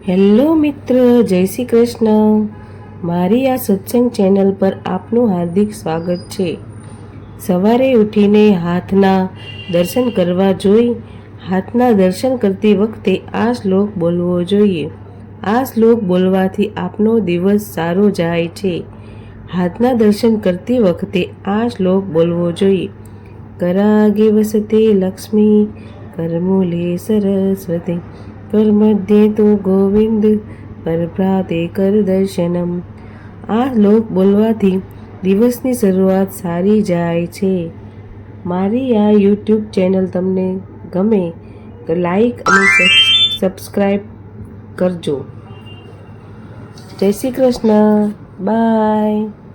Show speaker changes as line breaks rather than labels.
Hello મિત્ર, જય શ્રી કૃષ્ણ. મારી આ સત્સંગ ચેનલ પર આપનું હાર્દિક સ્વાગત છે. સવારે ઉઠીને હાથના દર્શન કરવા જોઈ. હાથના દર્શન કરતી વખતે આ શ્લોક બોલવો જોઈએ. આ શ્લોક બોલવાથી આપનો દિવસ સારો જાય છે. હાથના દર્શન કરતી વખતે આ શ્લોક બોલવો જોઈએ. કરાગે વસતે લક્ષ્મી, કરમૂલે સરસ્વતી, કર મધ્યે તો ગોવિંદ, પરપ્રાતે કર દર્શનમ. આ શ્લોક બોલવાથી દિવસની શરૂઆત સારી જાય છે. મારી આ યુટ્યુબ ચેનલ તમને ગમે તો લાઈક અને સબસ્ક્રાઈબ કરજો. જય શ્રી કૃષ્ણ. બાય.